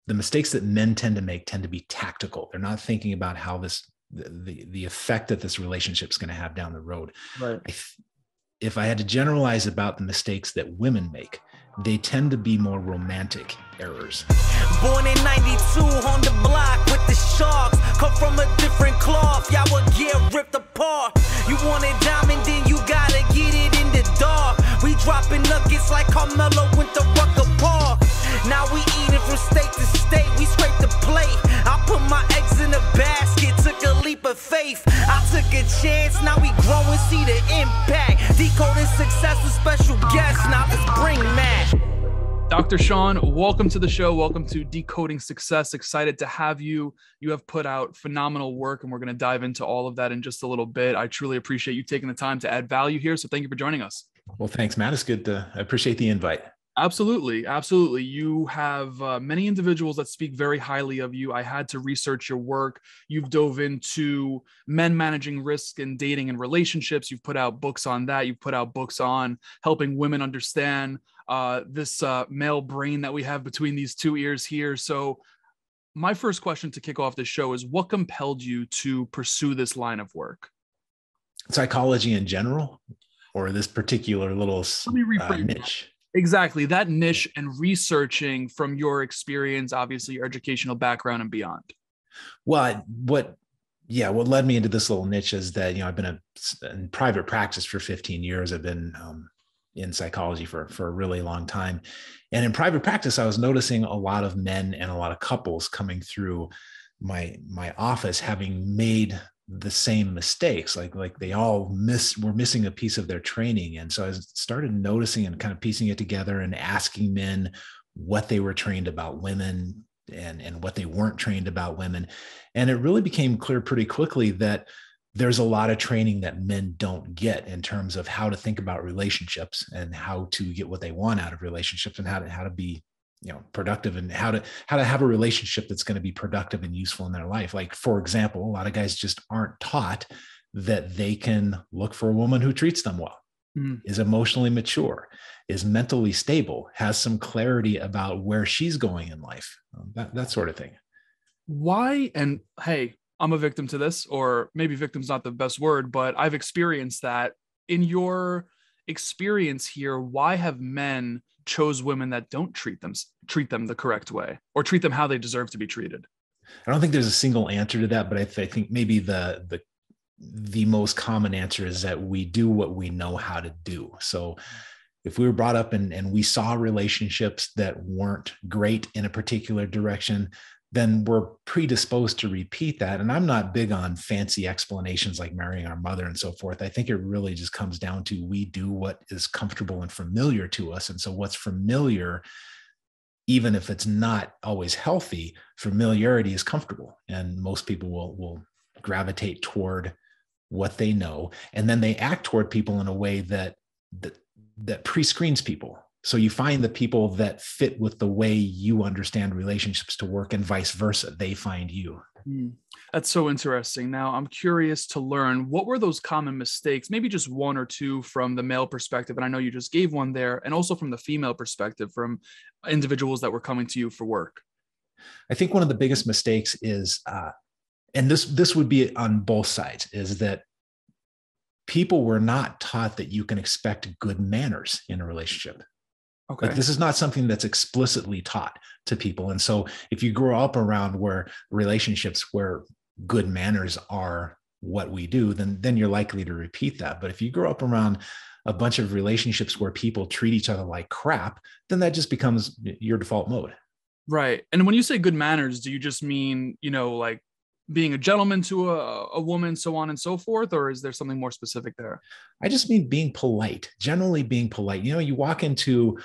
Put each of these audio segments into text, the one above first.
the mistakes that men tend to make tend to be tactical. They're not thinking about how the effect that this relationship is going to have down the road. Right. If I had to generalize about the mistakes that women make, they tend to be more romantic errors. Born in 92 on the block with the Sharks. Come from a different cloth, y'all would get ripped apart. You want it diamond, then you gotta get it in the dark. We dropping nuggets like Carmelo went to Rucker Park. Now we eating from state to state, we scrape the plate. I put my eggs in a basket, took a leap of faith. I took a chance, now we grow and see the impact. Decoding success with special guests, now let's bring Matt. Dr. Shawn, welcome to the show. Welcome to Decoding Success. Excited to have you. You have put out phenomenal work, and we're going to dive into all of that in just a little bit. I truly appreciate you taking the time to add value here. So thank you for joining us. Well, thanks, Matt. It's good. I appreciate the invite. Absolutely. Absolutely. You have many individuals that speak very highly of you. I had to research your work. You've dove into men managing risk in dating and relationships. You've put out books on that. You've put out books on helping women understand this male brain that we have between these two ears here. So my first question to kick off this show is, what compelled you to pursue this line of work? Psychology in general, or this particular little niche? Exactly. That niche and researching from your experience, obviously your educational background and beyond. Well, what led me into this little niche is that, I've been in private practice for 15 years. I've been in psychology for a really long time. And in private practice, I was noticing a lot of men and a lot of couples coming through my office having made the same mistakes, like they all were missing a piece of their training. And so I started noticing and kind of piecing it together and asking men what they were trained about women and what they weren't trained about women. And it really became clear pretty quickly that there's a lot of training that men don't get in terms of how to think about relationships and how to get what they want out of relationships and how to be productive, and how to have a relationship that's going to be productive and useful in their life. Like, for example, a lot of guys just aren't taught that they can look for a woman who treats them well, is emotionally mature, is mentally stable, has some clarity about where she's going in life, that sort of thing. Why? And hey, I'm a victim to this, or maybe victim's not the best word, but I've experienced that. In your experience here, why have men chose women that don't treat them the correct way, or treat them how they deserve to be treated? I don't think there's a single answer to that, but I think maybe the most common answer is that we do what we know how to do. So if we were brought up and we saw relationships that weren't great in a particular direction, then we're predisposed to repeat that. And I'm not big on fancy explanations like marrying our mother and so forth. I think it really just comes down to, we do what is comfortable and familiar to us. And so what's familiar, even if it's not always healthy, familiarity is comfortable. And most people will gravitate toward what they know. And then they act toward people in a way that pre-screens people. So you find the people that fit with the way you understand relationships to work, and vice versa. They find you. That's so interesting. Now, I'm curious to learn, what were those common mistakes, maybe just one or two from the male perspective, and I know you just gave one there, and also from the female perspective, from individuals that were coming to you for work? I think one of the biggest mistakes is, and this would be on both sides, is that people were not taught that you can expect good manners in a relationship. Okay. Like, this is not something that's explicitly taught to people. And so if you grow up around relationships where good manners are what we do, then you're likely to repeat that. But if you grow up around a bunch of relationships where people treat each other like crap, then that just becomes your default mode. Right. And when you say good manners, do you just mean, like being a gentleman to a woman, so on and so forth? Or is there something more specific there? I just mean being polite, generally being polite. You walk into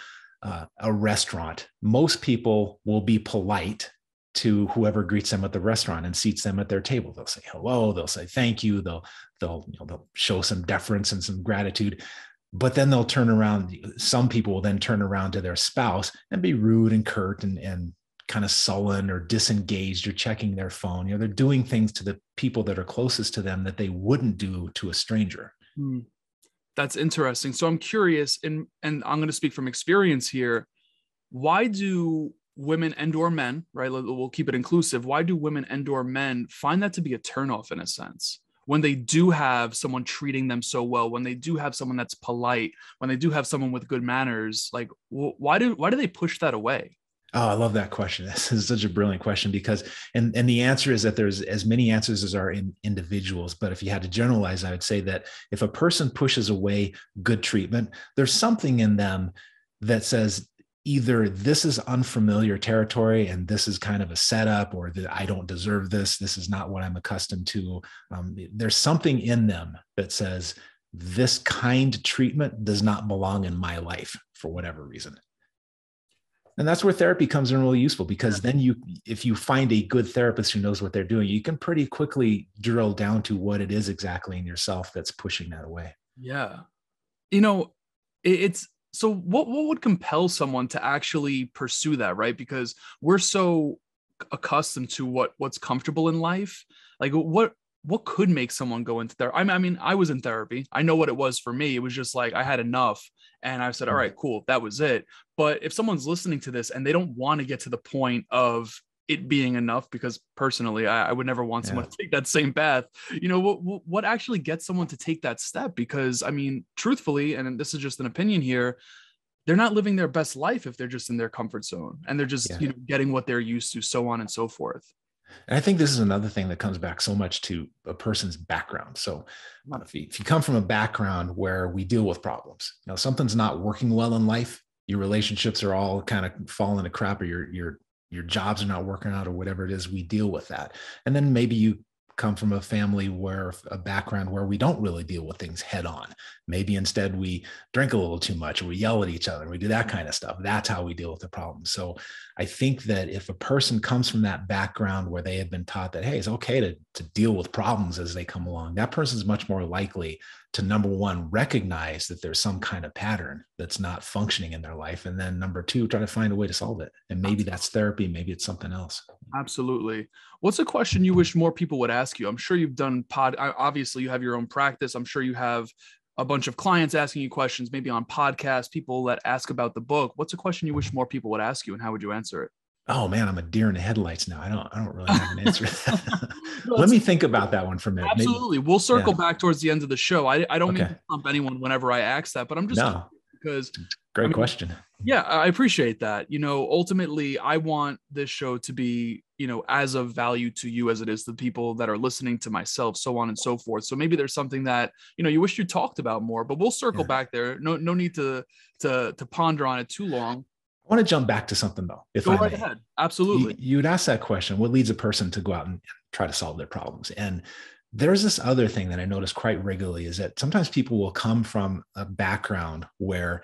a restaurant, most people will be polite to whoever greets them at the restaurant and seats them at their table. They'll say hello, they'll say thank you, they'll show some deference and some gratitude. But then they'll turn around. Some people will then turn around to their spouse and be rude and curt and kind of sullen or disengaged or checking their phone. They're doing things to the people that are closest to them that they wouldn't do to a stranger. That's interesting. So I'm curious, and I'm going to speak from experience here. Why do women and or men, right? We'll keep it inclusive. Why do women and or men find that to be a turnoff in a sense? When they do have someone treating them so well, when they do have someone that's polite, when they do have someone with good manners, like why do they push that away? Oh, I love that question. This is such a brilliant question because, and the answer is that there's as many answers as are in individuals. But if you had to generalize, I would say that if a person pushes away good treatment, there's something in them that says either this is unfamiliar territory and this is kind of a setup, or that I don't deserve this. This is not what I'm accustomed to. There's something in them that says this kind treatment does not belong in my life for whatever reason. And that's where therapy comes in really useful, because then if you find a good therapist who knows what they're doing, you can pretty quickly drill down to what it is exactly in yourself that's pushing that away. Yeah. It's so what would compel someone to actually pursue that, right? Because we're so accustomed to what's comfortable in life. Like what could make someone go into therapy? I mean, I was in therapy. I know what it was for me. It was just like I had enough. And I said, all right, cool. That was it. But if someone's listening to this and they don't want to get to the point of it being enough, because personally, I would never want someone to take that same path. What actually gets someone to take that step? Because I mean, truthfully, and this is just an opinion here, they're not living their best life if they're just in their comfort zone and they're just, getting what they're used to, so on and so forth. And I think this is another thing that comes back so much to a person's background. So if you come from a background where we deal with problems, something's not working well in life, your relationships are all kind of falling to crap, or your jobs are not working out, or whatever it is, we deal with that. And then maybe you come from a background where we don't really deal with things head on. Maybe instead we drink a little too much, or we yell at each other, and we do that kind of stuff. That's how we deal with the problem. So I think that if a person comes from that background where they have been taught that, hey, it's okay to deal with problems as they come along, that person's much more likely to, number one, recognize that there's some kind of pattern that's not functioning in their life. And then number two, try to find a way to solve it. And maybe that's therapy, maybe it's something else. Absolutely. What's a question you wish more people would ask you? I'm sure you've done obviously you have your own practice. I'm sure you have a bunch of clients asking you questions, maybe on podcasts, people that ask about the book. What's a question you wish more people would ask you, and how would you answer it? Oh man, I'm a deer in the headlights now. I don't really have an answer to that. Let me think about that one for a minute. Absolutely. We'll circle back towards the end of the show. I don't mean to pump anyone whenever I ask that, but I'm just because great question. Yeah, I appreciate that. Ultimately, I want this show to be, as of value to you as it is to the people that are listening to myself, so on and so forth. So maybe there's something that, you wish you talked about more, but we'll circle back there. No need to ponder on it too long. I want to jump back to something though. Go right ahead. Absolutely. You would ask that question, what leads a person to go out and try to solve their problems? And there's this other thing that I notice quite regularly, is that sometimes people will come from a background where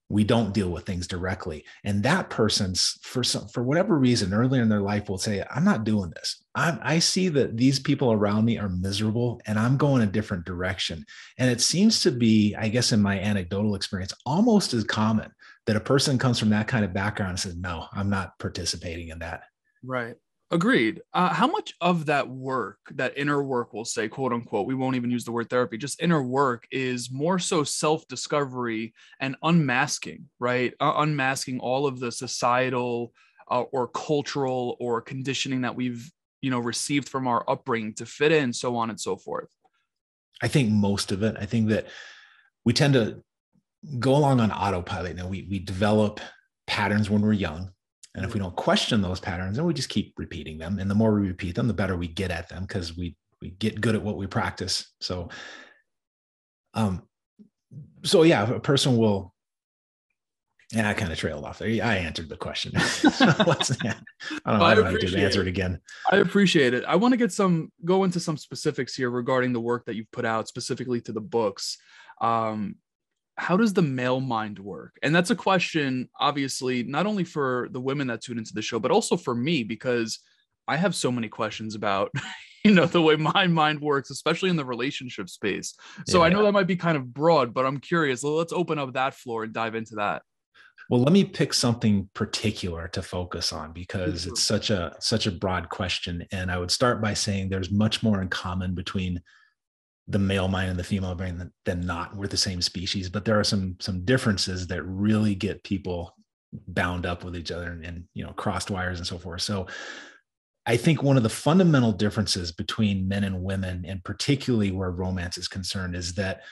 we don't deal with things directly. And that person's, for whatever reason, earlier in their life will say, I'm not doing this. I see that these people around me are miserable and I'm going a different direction. And it seems to be, I guess in my anecdotal experience, almost as common that a person comes from that kind of background and says, no, I'm not participating in that. Right. Agreed. How much of that work, that inner work, we'll say, quote unquote, we won't even use the word therapy, just inner work, is more so self-discovery and unmasking, right? Unmasking all of the societal or cultural or conditioning that we've, received from our upbringing to fit in, so on and so forth. I think most of it. I think that we tend to go along on autopilot. We develop patterns when we're young. And if we don't question those patterns, then we just keep repeating them. And the more we repeat them, the better we get at them, because we get good at what we practice. So yeah, a person will, I kind of trailed off there. I answered the question. What's that? I don't know how to answer it again. I appreciate it. I want to go into some specifics here regarding the work that you've put out, specifically to the books. How does the male mind work? And that's a question, obviously, not only for the women that tune into the show, but also for me, because I have so many questions about, the way my mind works, especially in the relationship space. So I know that might be kind of broad, but I'm curious. Let's open up that floor and dive into that. Well, let me pick something particular to focus on, because it's such a broad question. And I would start by saying there's much more in common between the male mind and the female brain than not. We're the same species, but there are some differences that really get people bound up with each other and crossed wires and so forth. So I think one of the fundamental differences between men and women, and particularly where romance is concerned, is that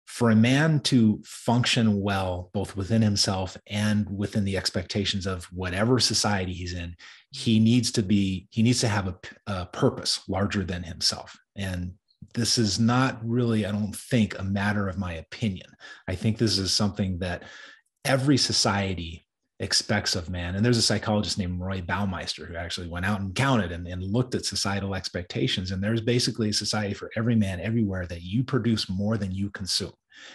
for a man to function well, both within himself and within the expectations of whatever society he's in, he needs to have a purpose larger than himself. And this is not really, I don't think, a matter of my opinion. I think this is something that every society expects of man. And there's a psychologist named Roy Baumeister who actually went out and counted and looked at societal expectations. And there's basically a society for every man everywhere that you produce more than you consume.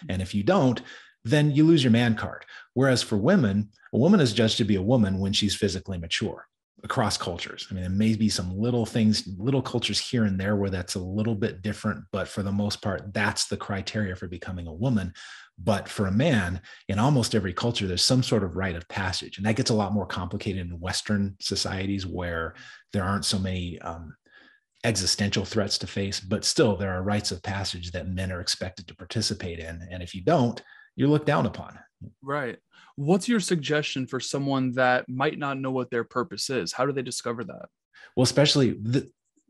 And if you don't, then you lose your man card. Whereas for women, a woman is judged to be a woman when she's physically mature across cultures. I mean, there may be some little things, little cultures here and there where that's a little bit different, but for the most part, that's the criteria for becoming a woman. But for a man, in almost every culture, there's some sort of rite of passage. And that gets a lot more complicated in Western societies where there aren't so many existential threats to face, but still there are rites of passage that men are expected to participate in. And if you don't, you're looked down upon. Right. What's your suggestion for someone that might not know what their purpose is? How do they discover that? Well, especially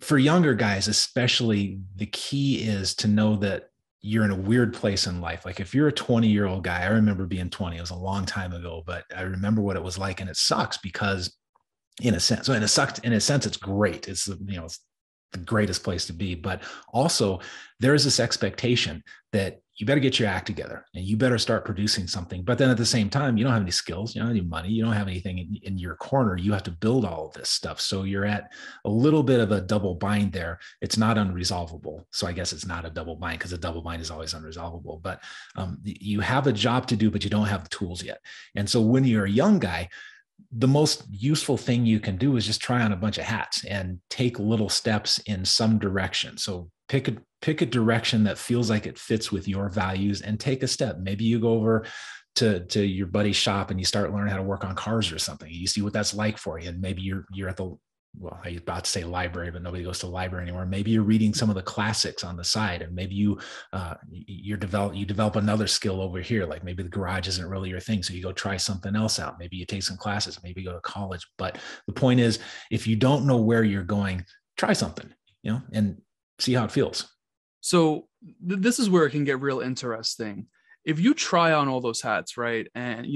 for younger guys, especially, the key is to know that you're in a weird place in life. Like if you're a 20-year-old guy, I remember being 20, it was a long time ago, but I remember what it was like. And it sucks because in a sense, it's great. It's the greatest place to be. But also there is this expectation that you better get your act together and you better start producing something. But then at the same time, you don't have any skills, you don't have any money, you don't have anything in your corner. You have to build all of this stuff. So you're at a little bit of a double bind there. It's not unresolvable. So I guess it's not a double bind because a double bind is always unresolvable. But you have a job to do, but you don't have the tools yet. And so when you're a young guy, the most useful thing you can do is just try on a bunch of hats and take little steps in some direction. So pick a direction that feels like it fits with your values and take a step. Maybe you go over to your buddy's shop and you start learning how to work on cars or something. You see what that's like for you. And maybe you're at the, well, I was about to say library, but nobody goes to the library anymore. Maybe you're reading some of the classics on the side, and maybe you develop another skill over here. Like maybe the garage isn't really your thing, so you go try something else out. Maybe you take some classes, maybe you go to college. But the point is, if you don't know where you're going, try something, and see how it feels. So this is where it can get real interesting. If you try on all those hats, right? And,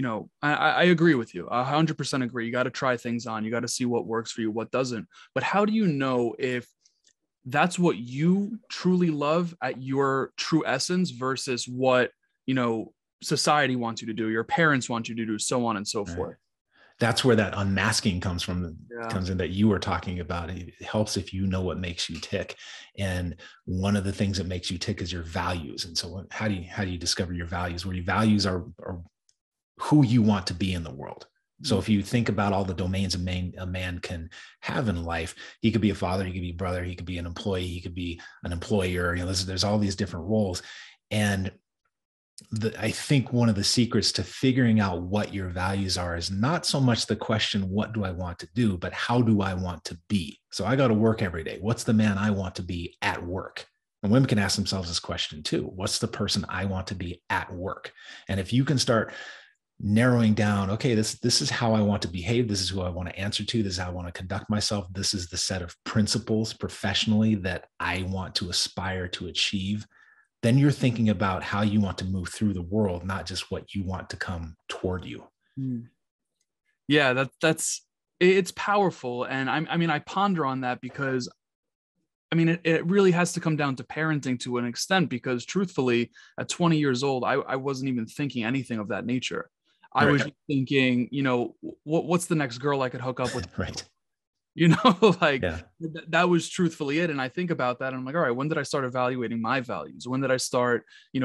I agree with you. 100% agree. You got to try things on. You got to see what works for you, what doesn't. But how do you know if that's what you truly love at your true essence versus what, society wants you to do, your parents want you to do, so on and so forth? That's where that unmasking comes from, comes in, that you were talking about. It helps if you know what makes you tick. And one of the things that makes you tick is your values. And so how do you discover your values? Well, your values are who you want to be in the world. So if you think about all the domains a man can have in life, he could be a father, he could be a brother, he could be an employee, he could be an employer. There's all these different roles. And I think one of the secrets to figuring out what your values are is not so much the question, what do I want to do, but how do I want to be? So I go to work every day. What's the man I want to be at work? And women can ask themselves this question too. What's the person I want to be at work? And if you can start narrowing down, okay, this is how I want to behave. This is who I want to answer to. This is how I want to conduct myself. This is the set of principles professionally that I want to aspire to achieve. Then you're thinking about how you want to move through the world, not just what you want to come toward you. Yeah, it's powerful. And I ponder on that because it really has to come down to parenting to an extent, because truthfully, at 20 years old, I wasn't even thinking anything of that nature. I was just thinking, what's the next girl I could hook up with? Right. That was truthfully it. And I think about that and I'm like, all right, when did I start evaluating my values? When did I start,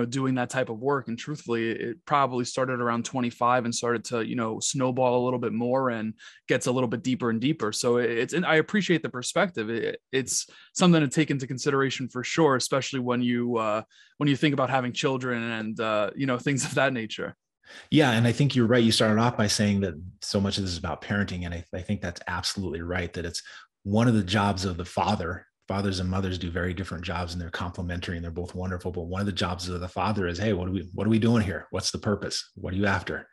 doing that type of work? And truthfully, it probably started around 25 and started to, snowball a little bit more and gets a little bit deeper and deeper. So and I appreciate the perspective. It's something to take into consideration for sure, especially when you think about having children and, things of that nature. Yeah. And I think you're right. You started off by saying that so much of this is about parenting. And I think that's absolutely right, that it's one of the jobs of the father. Fathers and mothers do very different jobs and they're complementary and they're both wonderful. But one of the jobs of the father is, hey, what are we doing here? What's the purpose? What are you after?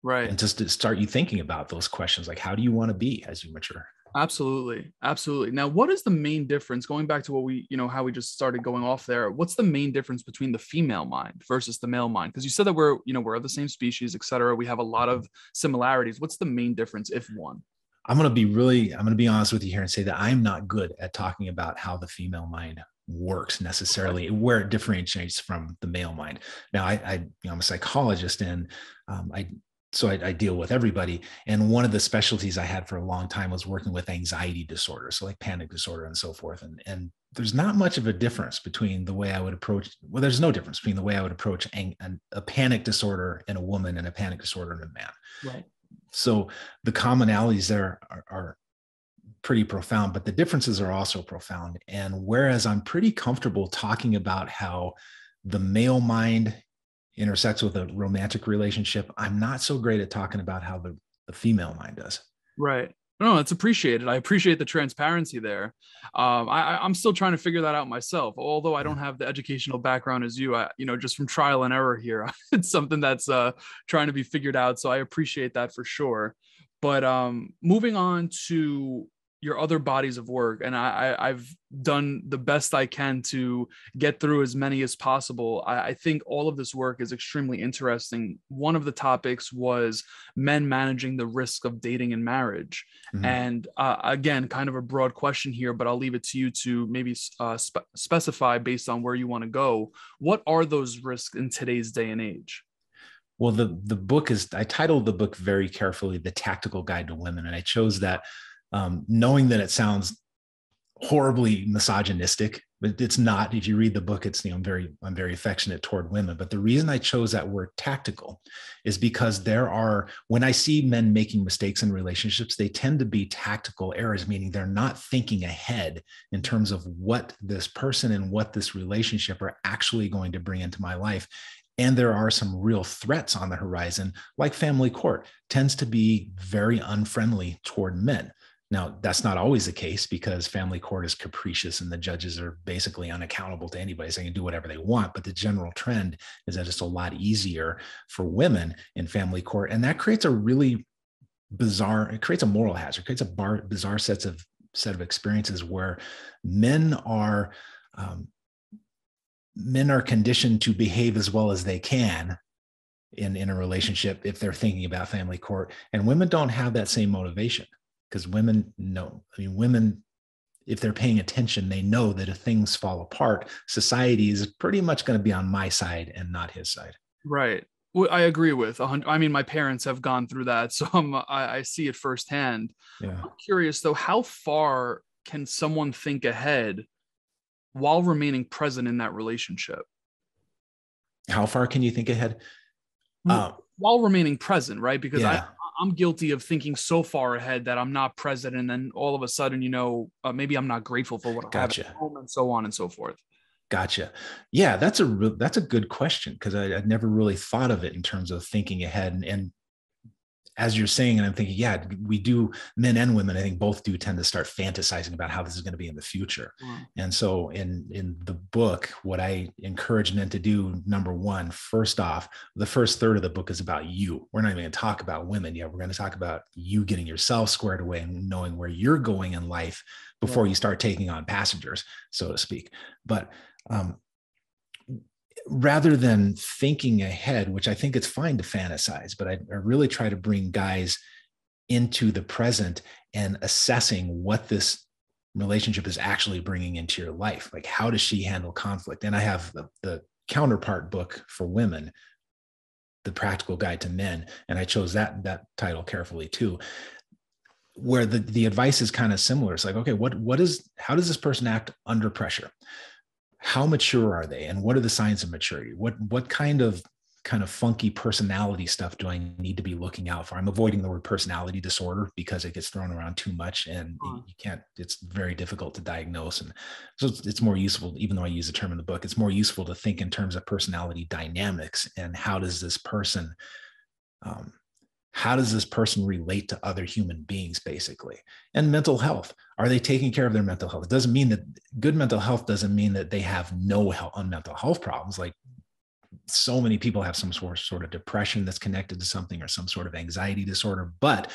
Right. and just to start you thinking about those questions, like how do you want to be as you mature? Absolutely. Absolutely. Now, what is the main difference going back to what we, how we just started going off there? What's the main difference between the female mind versus the male mind? Because you said that we're of the same species, et cetera. We have a lot of similarities. What's the main difference, if one? I'm going to be honest with you here and say that I'm not good at talking about how the female mind works necessarily, where it differentiates from the male mind. Now, I'm a psychologist, and I deal with everybody. And one of the specialties I had for a long time was working with anxiety disorders, so like panic disorder and so forth. And there's not much of a difference between the way I would approach. Well, there's no difference between the way I would approach a panic disorder in a woman and a panic disorder in a man. Right. So the commonalities there are pretty profound, but the differences are also profound. And whereas I'm pretty comfortable talking about how the male mind intersects with a romantic relationship, I'm not so great at talking about how the female mind does. Right. No, it's appreciated. I appreciate the transparency there. I'm still trying to figure that out myself, although I don't have the educational background as you. Just from trial and error here, it's something that's trying to be figured out. So I appreciate that for sure. But moving on to your other bodies of work, and I've done the best I can to get through as many as possible. I think all of this work is extremely interesting. One of the topics was men managing the risk of dating and marriage. Mm-hmm. And again, kind of a broad question here, but I'll leave it to you to maybe specify based on where you want to go. What are those risks in today's day and age? Well, the book I titled the book very carefully, The Tactical Guide to Women. And I chose that knowing that it sounds horribly misogynistic, but it's not. If you read the book, it's, I'm very affectionate toward women. But the reason I chose that word tactical is because when I see men making mistakes in relationships, they tend to be tactical errors, meaning they're not thinking ahead in terms of what this person and what this relationship are actually going to bring into my life. And there are some real threats on the horizon, like family court tends to be very unfriendly toward men. Now, that's not always the case because family court is capricious and the judges are basically unaccountable to anybody, so they can do whatever they want. But the general trend is that it's a lot easier for women in family court. And that creates a really it creates a moral hazard, creates a bizarre set of experiences where men are conditioned to behave as well as they can in a relationship if they're thinking about family court. And women don't have that same motivation. Because women know, women, if they're paying attention, they know that if things fall apart, society is pretty much going to be on my side and not his side. Right. Well, I agree with. My parents have gone through that, so I see it firsthand. Yeah. I'm curious, though, how far can someone think ahead while remaining present in that relationship? How far can you think ahead? While remaining present, right? Because I'm guilty of thinking so far ahead that I'm not present, and then all of a sudden, maybe I'm not grateful for what I have at home, and so on and so forth. Gotcha. Yeah, that's a good question because I'd never really thought of it in terms of thinking ahead. And as you're saying, and I'm thinking, yeah, we do, men and women, I think both do tend to start fantasizing about how this is going to be in the future. Mm. And so in the book, what I encourage men to do, number one, first off, the first third of the book is about you. We're not even going to talk about women yet. We're going to talk about you getting yourself squared away and knowing where you're going in life before you start taking on passengers, so to speak. But rather than thinking ahead, which I think it's fine to fantasize, but I really try to bring guys into the present and assessing what this relationship is actually bringing into your life. Like, how does she handle conflict? And I have the counterpart book for women, The Practical Guide to Men. And I chose that title carefully too, where the advice is kind of similar. It's like, okay, how does this person act under pressure? How mature are they? And what are the signs of maturity? What kind of funky personality stuff do I need to be looking out for? I'm avoiding the word personality disorder because it gets thrown around too much and it's very difficult to diagnose. And so it's more useful, even though I use the term in the book, it's more useful to think in terms of personality dynamics and how does this person relate to other human beings, basically? And mental health. Are they taking care of their mental health? It doesn't mean that good mental health doesn't mean that they have no mental health problems. Like, so many people have some sort of depression that's connected to something, or some sort of anxiety disorder, but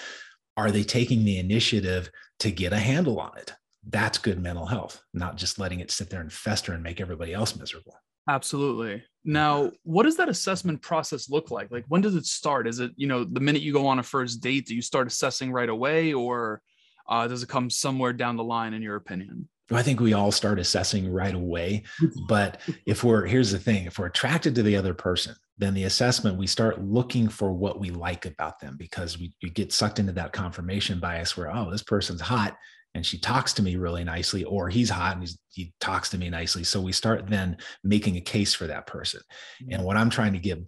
are they taking the initiative to get a handle on it? That's good mental health, not just letting it sit there and fester and make everybody else miserable. Absolutely. Now, what does that assessment process look like? Like, when does it start? Is it, the minute you go on a first date, do you start assessing right away, or does it come somewhere down the line, in your opinion? I think we all start assessing right away. But here's the thing, if we're attracted to the other person, then the assessment, we start looking for what we like about them, because we get sucked into that confirmation bias where, oh, this person's hot and she talks to me really nicely, or he's hot and he talks to me nicely. So we start then making a case for that person. Mm-hmm. And what I'm trying to get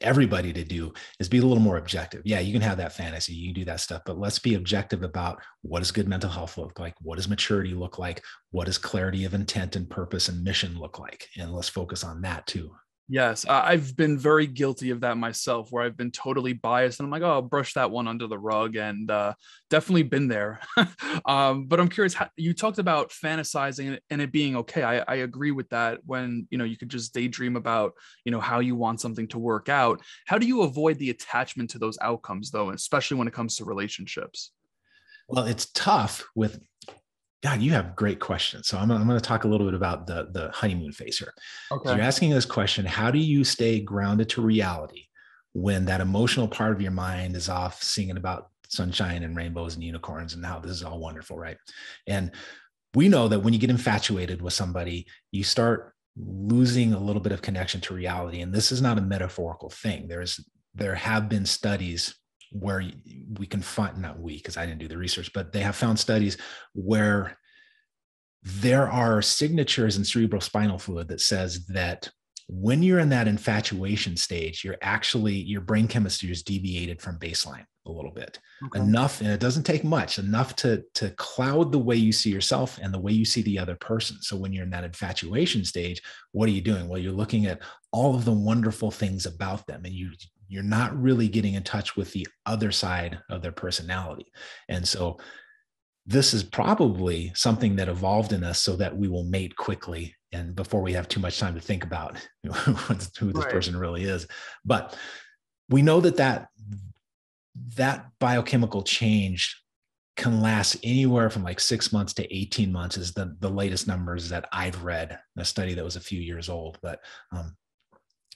everybody to do is be a little more objective. Yeah, you can have that fantasy, you can do that stuff, but let's be objective about what does good mental health look like? What does maturity look like? What does clarity of intent and purpose and mission look like? And let's focus on that too. Yes, I've been very guilty of that myself, where I've been totally biased and I'm like, oh, I'll brush that one under the rug, and definitely been there. But I'm curious, you talked about fantasizing and it being okay. I agree with that, when, you could just daydream about, how you want something to work out. How do you avoid the attachment to those outcomes, though, especially when it comes to relationships? Well, it's tough with, God, you have great questions. So I'm going to talk a little bit about the honeymoon phase here. Okay. So you're asking this question, how do you stay grounded to reality when that emotional part of your mind is off singing about sunshine and rainbows and unicorns and how this is all wonderful, right? And we know that when you get infatuated with somebody, you start losing a little bit of connection to reality. And this is not a metaphorical thing. There have been studies where we can find, not we, because I didn't do the research, but they have found studies where there are signatures in cerebral spinal fluid that says that when you're in that infatuation stage, your brain chemistry is deviated from baseline a little bit. Okay. Enough, and it doesn't take much, enough to cloud the way you see yourself and the way you see the other person. So when you're in that infatuation stage, what are you doing? Well, you're looking at all of the wonderful things about them, and you're not really getting in touch with the other side of their personality. And so this is probably something that evolved in us so that we will mate quickly and before we have too much time to think about who this person really is. But we know that biochemical change can last anywhere from like 6 months to 18 months is the latest numbers that I've read, a study that was a few years old. But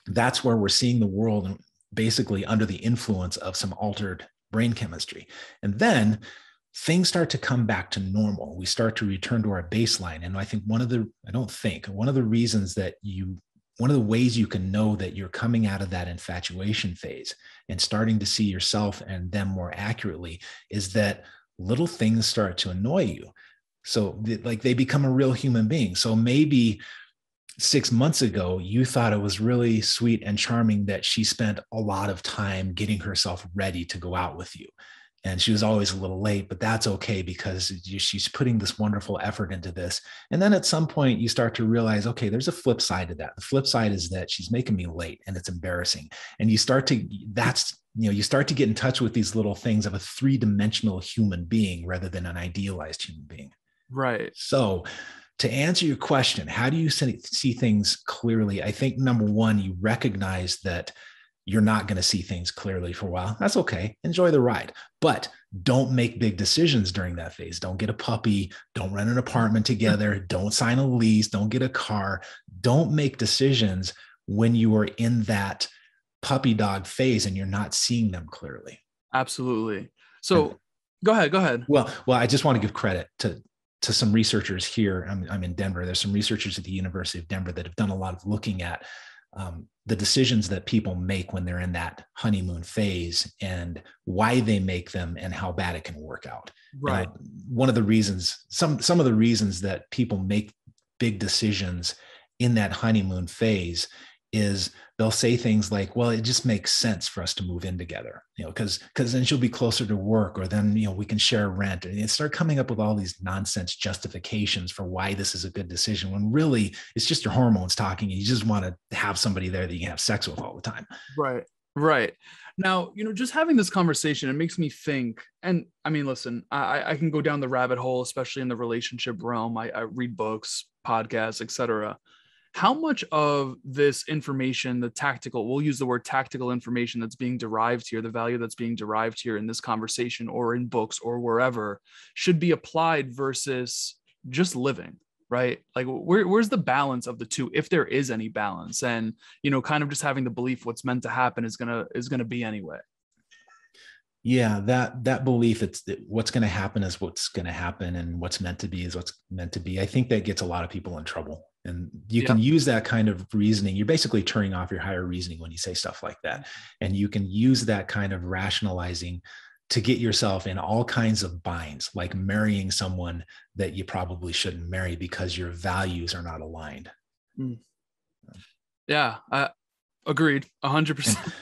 that's where we're seeing the world basically under the influence of some altered brain chemistry. And then things start to come back to normal. We start to return to our baseline. And I think one of the ways you can know that you're coming out of that infatuation phase and starting to see yourself and them more accurately is that little things start to annoy you. So like they become a real human being. So maybe 6 months ago, you thought it was really sweet and charming that she spent a lot of time getting herself ready to go out with you. And she was always a little late, but that's okay because she's putting this wonderful effort into this. And then at some point you start to realize, okay, there's a flip side to that. The flip side is that she's making me late and it's embarrassing. And you start to get in touch with these little things of a three-dimensional human being rather than an idealized human being. Right. So to answer your question, how do you see things clearly? I think number one, you recognize that you're not going to see things clearly for a while. That's okay. Enjoy the ride, but don't make big decisions during that phase. Don't get a puppy. Don't rent an apartment together. Don't sign a lease. Don't get a car. Don't make decisions when you are in that puppy dog phase and you're not seeing them clearly. Absolutely. So go ahead. Well, I just want to give credit to some researchers here. I'm in Denver. There's some researchers at the University of Denver that have done a lot of looking at the decisions that people make when they're in that honeymoon phase and why they make them and how bad it can work out. Right. One of the reasons, some of the reasons that people make big decisions in that honeymoon phase is they'll say things like, well, it just makes sense for us to move in together, because then she'll be closer to work, or then, we can share rent, and start coming up with all these nonsense justifications for why this is a good decision, when really it's just your hormones talking and you just want to have somebody there that you can have sex with all the time. Right. Now, just having this conversation, it makes me think, and I mean, listen, I can go down the rabbit hole, especially in the relationship realm. I read books, podcasts, etc. How much of this information, the tactical, we'll use the word tactical information that's being derived here, the value that's being derived here in this conversation or in books or wherever, should be applied versus just living, right? Like where's the balance of the two, if there is any balance? And, kind of just having the belief what's meant to happen is gonna be anyway. Yeah, that belief, what's going to happen is what's going to happen, and what's meant to be is what's meant to be. I think that gets a lot of people in trouble. And you can use that kind of reasoning. You're basically turning off your higher reasoning when you say stuff like that. And you can use that kind of rationalizing to get yourself in all kinds of binds, like marrying someone that you probably shouldn't marry because your values are not aligned. Yeah, agreed, 100%.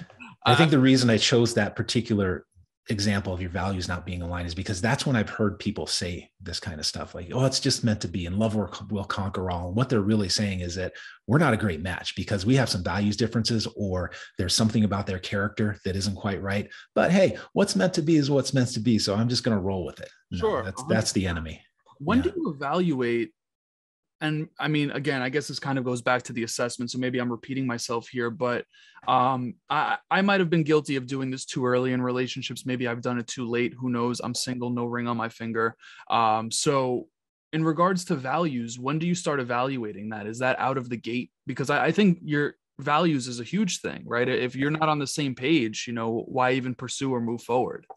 I think the reason I chose that particular example of your values not being aligned is because that's when I've heard people say this kind of stuff, like, oh, it's just meant to be, and love will conquer all. And what they're really saying is that we're not a great match because we have some values differences, or there's something about their character that isn't quite right. But hey, what's meant to be is what's meant to be. So I'm just going to roll with it. Sure. That's the enemy. When do you evaluate? And I mean, again, I guess this kind of goes back to the assessment. So maybe I'm repeating myself here, but I might have been guilty of doing this too early in relationships. Maybe I've done it too late. Who knows? I'm single, no ring on my finger. So in regards to values, when do you start evaluating that? Is that out of the gate? Because I think your values is a huge thing, right? If you're not on the same page, why even pursue or move forward?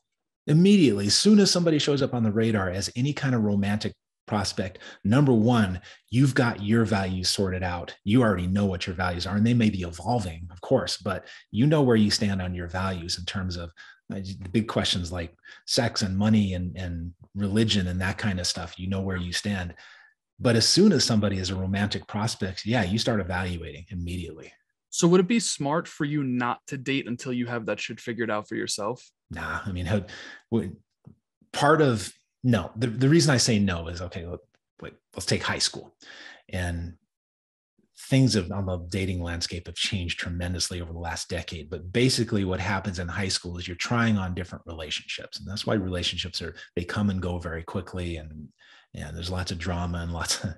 Immediately, as soon as somebody shows up on the radar as any kind of romantic prospect, number one, you've got your values sorted out. You already know what your values are, and they may be evolving, of course, but you know where you stand on your values in terms of the big questions like sex and money and religion and that kind of stuff. You know where you stand. But as soon as somebody is a romantic prospect, you start evaluating immediately. So would it be smart for you not to date until you have that shit figured out for yourself? Nah, I mean, no, the reason I say no is, okay, let's take high school. And things on the dating landscape have changed tremendously over the last decade. But basically what happens in high school is you're trying on different relationships. And that's why relationships they come and go very quickly. And there's lots of drama and lots of,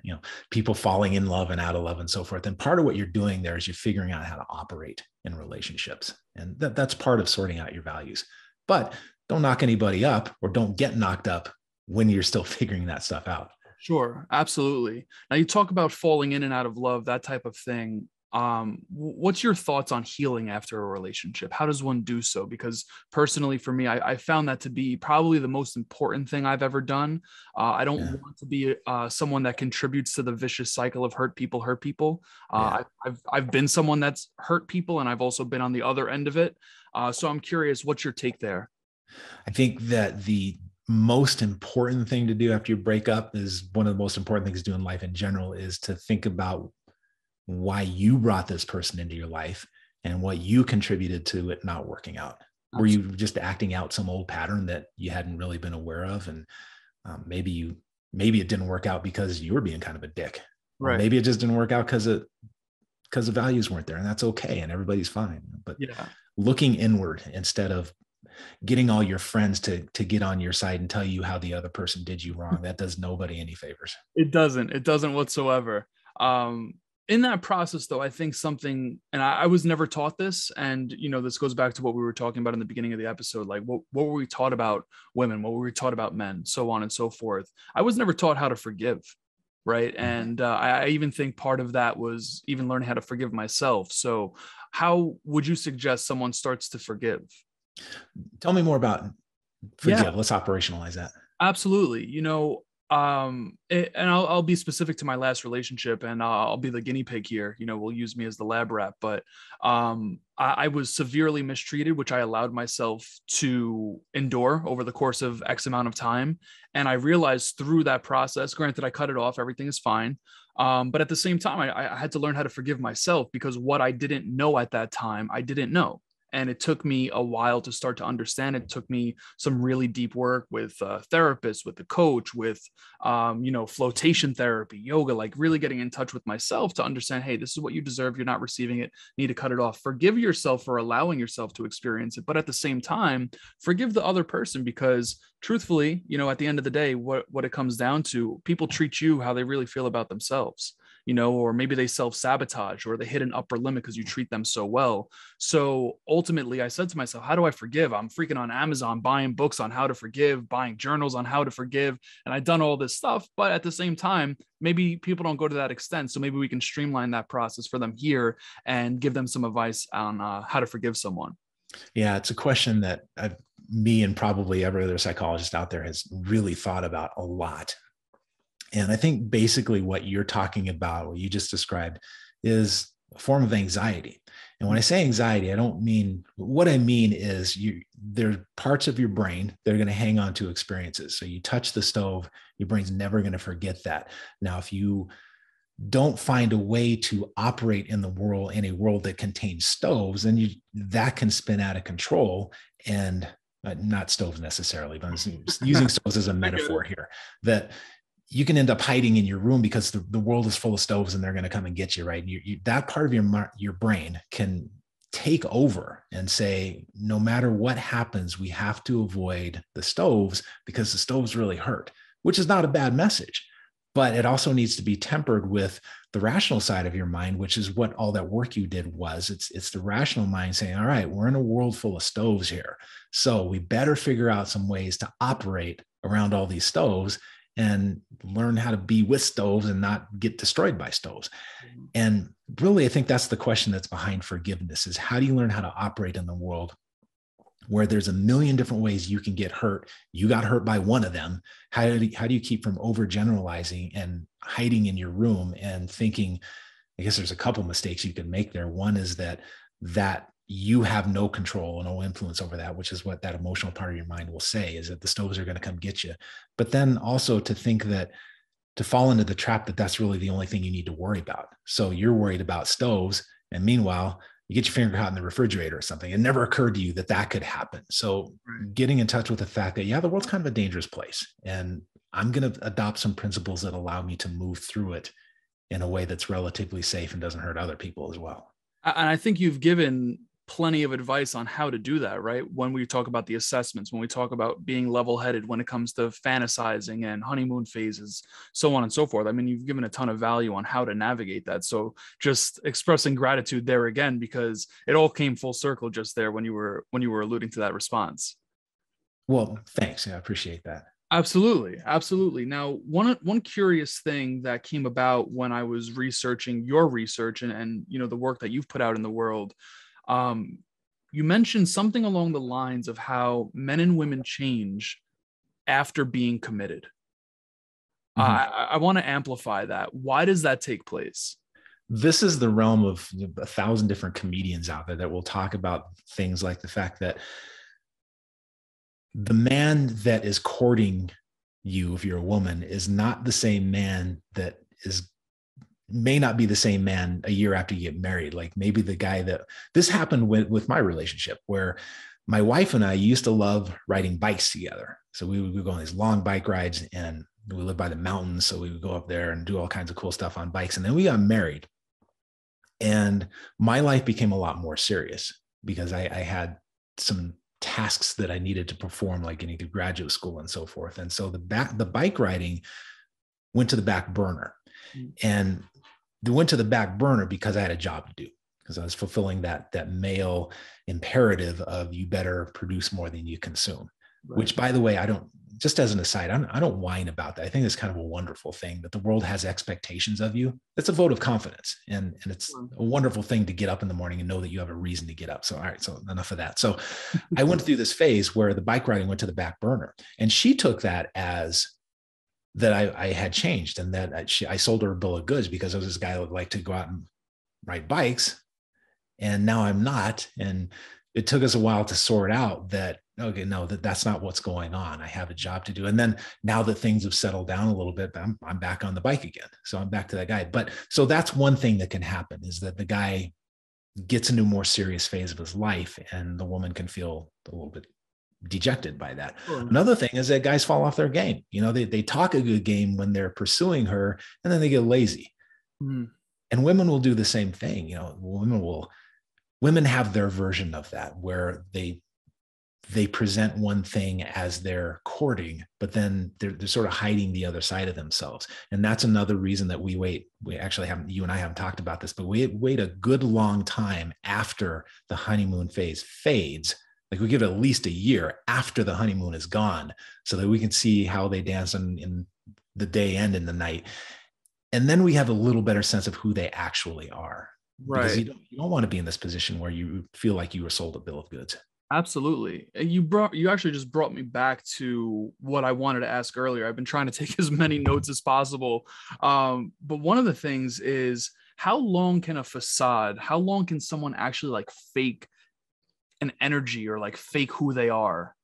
people falling in love and out of love and so forth. And part of what you're doing there is you're figuring out how to operate in relationships. And that's part of sorting out your values. But don't knock anybody up, or don't get knocked up when you're still figuring that stuff out. Sure, absolutely. Now you talk about falling in and out of love, that type of thing. What's your thoughts on healing after a relationship? How does one do so? Because personally, for me, I found that to be probably the most important thing I've ever done. I don't want to be someone that contributes to the vicious cycle of hurt people. I've been someone that's hurt people, and I've also been on the other end of it. So I'm curious, what's your take there? I think that the most important thing to do after you break up is one of the most important things to do in life in general is to think about why you brought this person into your life and what you contributed to it not working out. Absolutely. Were you just acting out some old pattern that you hadn't really been aware of? And maybe it didn't work out because you were being kind of a dick. Right. Or maybe it just didn't work out because the values weren't there, and that's okay. And everybody's fine. But looking inward instead of getting all your friends to get on your side and tell you how the other person did you wrong, that does nobody any favors. It doesn't whatsoever. In that process though, I think something, and I was never taught this, and this goes back to what we were talking about in the beginning of the episode, like what were we taught about women, what were we taught about men, so on and so forth. I was never taught how to forgive, right? And I even think part of that was even learning how to forgive myself. So how would you suggest someone starts to forgive? Tell me more about forgive. Yeah. Let's operationalize that. Absolutely. And I'll be specific to my last relationship, and I'll be the guinea pig here. We'll use me as the lab rat, but I was severely mistreated, which I allowed myself to endure over the course of X amount of time. And I realized through that process, granted, I cut it off, everything is fine. But at the same time, I had to learn how to forgive myself, because what I didn't know at that time, I didn't know. And it took me a while to start to understand. It took me some really deep work with therapists, with the coach, with, flotation therapy, yoga, like really getting in touch with myself to understand, hey, this is what you deserve. You're not receiving it. Need to cut it off. Forgive yourself for allowing yourself to experience it. But at the same time, forgive the other person, because truthfully, at the end of the day, what it comes down to, people treat you how they really feel about themselves. or maybe they self-sabotage or they hit an upper limit because you treat them so well. So ultimately I said to myself, how do I forgive? I'm freaking on Amazon, buying books on how to forgive, buying journals on how to forgive. And I've done all this stuff, but at the same time, maybe people don't go to that extent. So maybe we can streamline that process for them here and give them some advice on how to forgive someone. Yeah, it's a question that me and probably every other psychologist out there has really thought about a lot. And I think basically what you're talking about, what you just described, is a form of anxiety. And when I say anxiety, what I mean is there are parts of your brain that are going to hang on to experiences. So you touch the stove, your brain's never going to forget that. Now, if you don't find a way to operate in a world that contains stoves, then that can spin out of control. And not stoves necessarily, but I'm using stoves as a metaphor here, that you can end up hiding in your room because the world is full of stoves and they're going to come and get you, right? And that part of your brain can take over and say, no matter what happens, we have to avoid the stoves because the stoves really hurt, which is not a bad message. But it also needs to be tempered with the rational side of your mind, which is what all that work you did was. It's the rational mind saying, all right, we're in a world full of stoves here. So we better figure out some ways to operate around all these stoves and learn how to be with stoves and not get destroyed by stoves. And really, I think that's the question that's behind forgiveness, is how do you learn how to operate in the world where there's a million different ways you can get hurt? You got hurt by one of them. How do you keep from overgeneralizing and hiding in your room and thinking? I guess there's a couple mistakes you can make there. One is that you have no control and no influence over that, which is what that emotional part of your mind will say, is that the stoves are going to come get you. But then also to think that, to fall into the trap that that's really the only thing you need to worry about. So you're worried about stoves, and meanwhile, you get your finger caught in the refrigerator or something. It never occurred to you that could happen. So getting in touch with the fact that, yeah, the world's kind of a dangerous place, and I'm going to adopt some principles that allow me to move through it in a way that's relatively safe and doesn't hurt other people as well. And I think you've given plenty of advice on how to do that, right? When we talk about the assessments, when we talk about being level-headed, when it comes to fantasizing and honeymoon phases, so on and so forth. I mean, you've given a ton of value on how to navigate that. So just expressing gratitude there again, because it all came full circle just there when you were alluding to that response. Well, thanks. Yeah, I appreciate that. Absolutely. Absolutely. Now, one curious thing that came about when I was researching your research and the work that you've put out in the world, you mentioned something along the lines of how men and women change after being committed. I want to amplify that. Why does that take place? This is the realm of 1,000 different comedians out there that will talk about things like the fact that the man that is courting you, if you're a woman, is not the same man that may not be the same man a year after you get married. Like maybe the guy this happened with my relationship, where my wife and I used to love riding bikes together. So we would go on these long bike rides, and we live by the mountains. So we would go up there and do all kinds of cool stuff on bikes. And then we got married, and my life became a lot more serious because I had some tasks that I needed to perform, like getting to graduate school and so forth. And so the bike riding went to the back burner. And they went to the back burner because I had a job to do, because I was fulfilling that male imperative of you better produce more than you consume, which, by the way, just as an aside, I don't whine about that. I think it's kind of a wonderful thing that the world has expectations of you. It's a vote of confidence. And it's a wonderful thing to get up in the morning and know that you have a reason to get up. So, all right, so enough of that. So I went through this phase where the bike riding went to the back burner, and she took that as that I had changed, and that I sold her a bill of goods because I was this guy who would like to go out and ride bikes. And now I'm not. And it took us a while to sort out that, okay, no, that's not what's going on. I have a job to do. And then now that things have settled down a little bit, I'm back on the bike again. So I'm back to that guy. But so that's one thing that can happen, is that the guy gets into a more serious phase of his life, and the woman can feel a little bit dejected by that. Another thing is that guys fall off their game. They talk a good game when they're pursuing her, and then they get lazy. And women will do the same thing. Women have their version of that, where they they present one thing as they're courting, but then they're sort of hiding the other side of themselves. And that's another reason that we wait. We actually haven't, you and I haven't talked about this, but we wait a good long time after the honeymoon phase fades. Like we give it at least a year after the honeymoon is gone so that we can see how they dance in the day and in the night. And then we have a little better sense of who they actually are. Right. Because you don't want to be in this position where you feel like you were sold a bill of goods. Absolutely. You actually just brought me back to what I wanted to ask earlier. I've been trying to take as many notes as possible. But one of the things is, how long can someone actually like fake an energy or like fake who they are?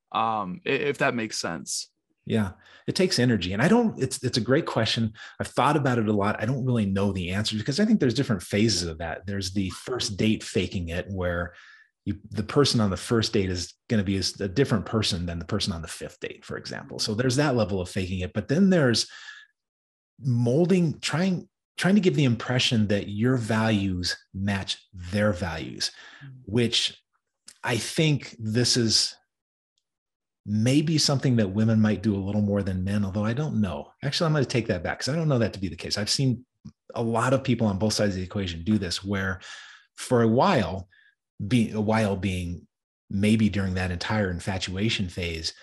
If that makes sense. Yeah, it takes energy. And it's a great question. I've thought about it a lot. I don't really know the answer because I think there's different phases of that. There's the first date faking it, where the person on the first date is going to be a different person than the person on the fifth date, for example. So there's that level of faking it. But then there's molding, trying to give the impression that your values match their values, which I think this is maybe something that women might do a little more than men, although I don't know. Actually, I'm going to take that back because I don't know that to be the case. I've seen a lot of people on both sides of the equation do this, where for a while being maybe during that entire infatuation phase,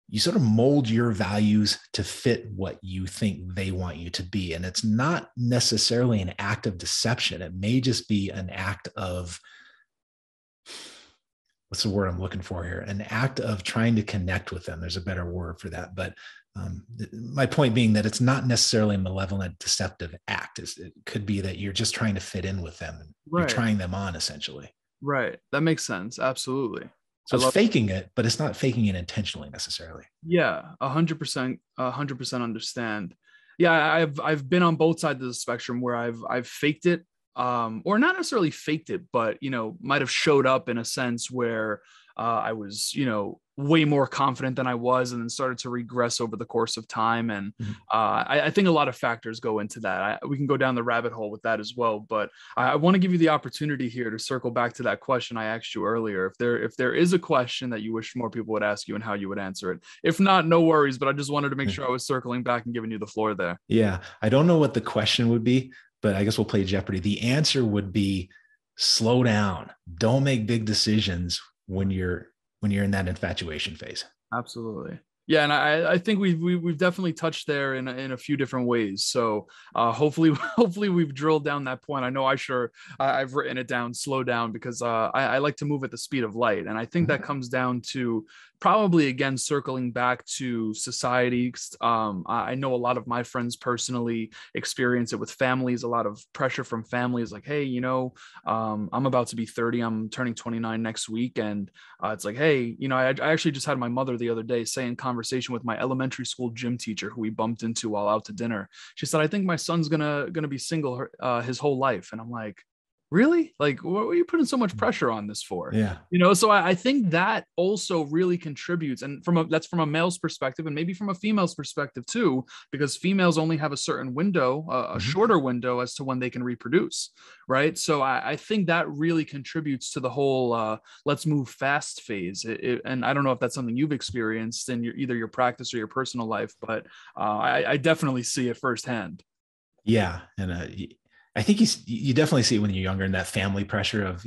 you sort of mold your values to fit what you think they want you to be. And it's not necessarily an act of deception. It may just be an act of, what's the word I'm looking for here? An act of trying to connect with them. There's a better word for that. But my point being that it's not necessarily a malevolent, deceptive act. It could be that you're just trying to fit in with them. And Right. You're trying them on, essentially. Right. That makes sense. Absolutely. So it's faking it, but it's not faking it intentionally necessarily. Yeah, 100%, 100% understand. Yeah, I've been on both sides of the spectrum where I've faked it, or not necessarily faked it, but might have showed up in a sense where I was way more confident than I was, and then started to regress over the course of time. And I think a lot of factors go into that. We can go down the rabbit hole with that as well, but I want to give you the opportunity here to circle back to that question I asked you earlier. If there is a question that you wish more people would ask you and how you would answer it. If not, no worries, but I just wanted to make sure I was circling back and giving you the floor there. Yeah. I don't know what the question would be, but I guess we'll play Jeopardy. The answer would be slow down. Don't make big decisions when you're in that infatuation phase. Absolutely. Yeah. And I think we've definitely touched there in a few different ways. So hopefully we've drilled down that point. I know I've written it down, slow down, because I like to move at the speed of light. And I think that comes down to probably, again, circling back to society. I know a lot of my friends personally experience it with families, a lot of pressure from families like, hey, I'm about to be 30. I'm turning 29 next week. And it's like, hey, I actually just had my mother the other day say in conversation with my elementary school gym teacher, who we bumped into while out to dinner. She said, I think my son's gonna be single his whole life. And I'm like, really? Like, what are you putting so much pressure on this for? Yeah. So I think that also really contributes. And that's from a male's perspective, and maybe from a female's perspective too, because females only have a certain window, a shorter window as to when they can reproduce. Right. So I think that really contributes to the whole let's move fast phase. And I don't know if that's something you've experienced in either your practice or your personal life, but I definitely see it firsthand. Yeah. And I think you definitely see it when you're younger, in that family pressure of,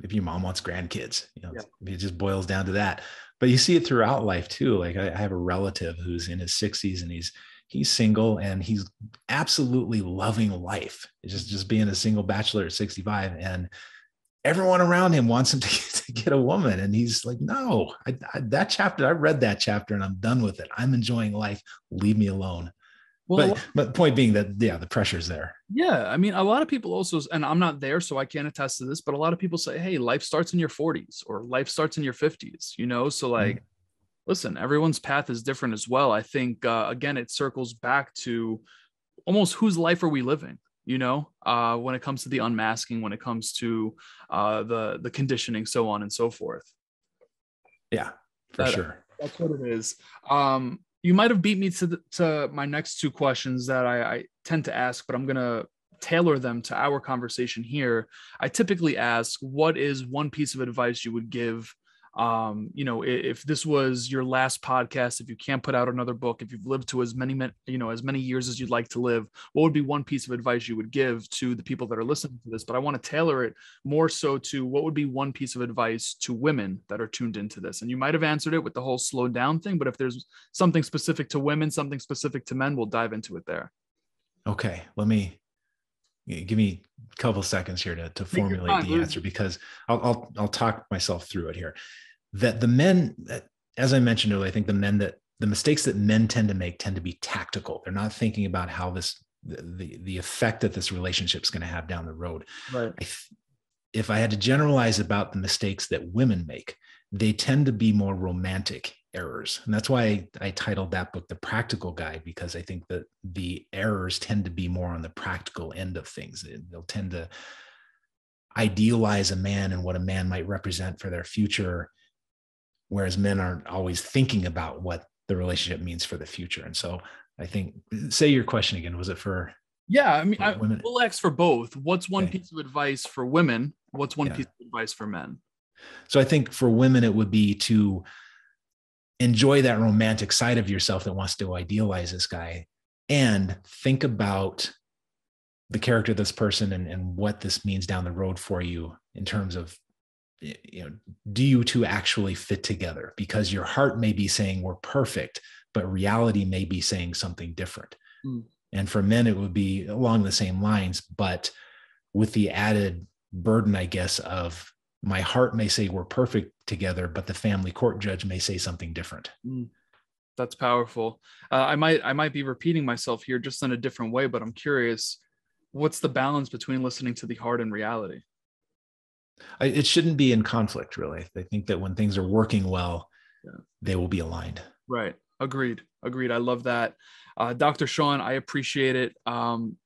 if your mom wants grandkids, it just boils down to that. But you see it throughout life too. Like I have a relative who's in his 60s and he's single and he's absolutely loving life. It's just being a single bachelor at 65, and everyone around him wants him to get a woman. And he's like, no, I read that chapter and I'm done with it. I'm enjoying life. Leave me alone. Well, but point being that, the pressure's there. Yeah. I mean, a lot of people also, and I'm not there, so I can't attest to this, but a lot of people say, hey, life starts in your 40s or life starts in your 50s, so like, listen, everyone's path is different as well. I think, again, it circles back to almost whose life are we living, when it comes to the unmasking, when it comes to the conditioning, so on and so forth. Yeah, for sure. That's what it is. You might have beat me to my next two questions that I tend to ask, but I'm going to tailor them to our conversation here. I typically ask, what is one piece of advice you would give You know, if this was your last podcast, if you can't put out another book, if you've lived to as many, you know, as many years as you'd like to live, what would be one piece of advice you would give to the people that are listening to this? But I want to tailor it more so to what would be one piece of advice to women that are tuned into this. And you might have answered it with the whole slow down thing, but if there's something specific to women, something specific to men, we'll dive into it there. Okay. Give me a couple seconds here to formulate the answer, because I'll talk myself through it here. That the men, as I mentioned earlier, I think the mistakes that men tend to make tend to be tactical. They're not thinking about how the effect that this relationship is going to have down the road. Right. If I had to generalize about the mistakes that women make, they tend to be more romantic errors. And that's why I titled that book The Practical Guide, because I think that the errors tend to be more on the practical end of things. They'll tend to idealize a man and what a man might represent for their future, whereas men aren't always thinking about what the relationship means for the future. And so I think, say your question again, was it for? Yeah, I mean, we'll ask for both. What's one piece of advice for women? What's one piece of advice for men? So I think for women, it would be to enjoy that romantic side of yourself that wants to idealize this guy, and think about the character of this person and what this means down the road for you in terms of, you know, do you two actually fit together? Because your heart may be saying we're perfect, but reality may be saying something different. And for men, it would be along the same lines, but with the added burden, I guess, of my heart may say we're perfect together, but the family court judge may say something different. That's powerful. I might be repeating myself here just in a different way, but I'm curious, what's the balance between listening to the heart and reality? It shouldn't be in conflict, really. I think that when things are working well, they will be aligned. Right. Agreed. I love that. Dr. Shawn, I appreciate it.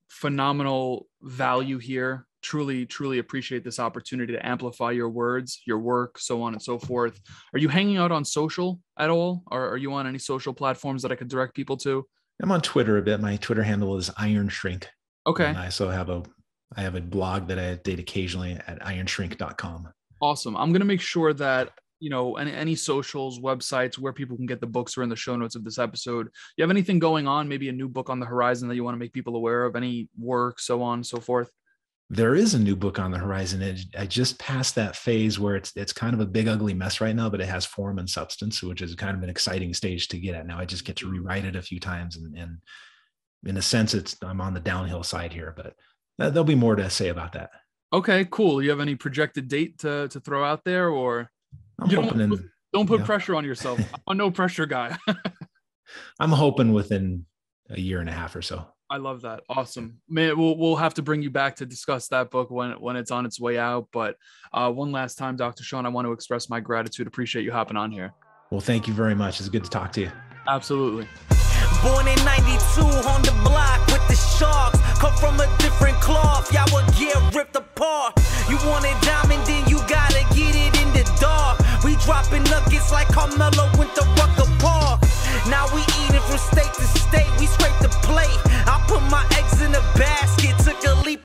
Phenomenal value here. Truly appreciate this opportunity to amplify your words, your work, so on and so forth. Are you hanging out on social at all? Or are you on any social platforms that I could direct people to? I'm on Twitter a bit. My Twitter handle is Iron Shrink. Okay. And I also have a blog that I update occasionally at ironshrink.com. Awesome. I'm going to make sure that, you know, any socials, websites where people can get the books are in the show notes of this episode. You have anything going on, maybe a new book on the horizon that you want to make people aware of, any work, so on and so forth? There is a new book on the horizon. I just passed that phase where it's kind of a big, ugly mess right now, but it has form and substance, which is kind of an exciting stage to get at. Now I just get to rewrite it a few times. And in a sense, I'm on the downhill side here, but there'll be more to say about that. Okay, cool. You have any projected date to throw out there, or don't put pressure on yourself? I'm a no pressure guy. I'm hoping within a year and a half or so. I love that. Awesome, man. We'll have to bring you back to discuss that book when it's on its way out. But one last time, Dr. Shawn, I want to express my gratitude. Appreciate you hopping on here. Well, thank you very much. It's good to talk to you. Absolutely. Born in 92 on the block with the Sharks. Come from a different cloth, y'all would get ripped apart. You want a diamond, then you gotta get it in the dark. We dropping nuggets like Carmelo went to Rucker Park. Now we eating from state to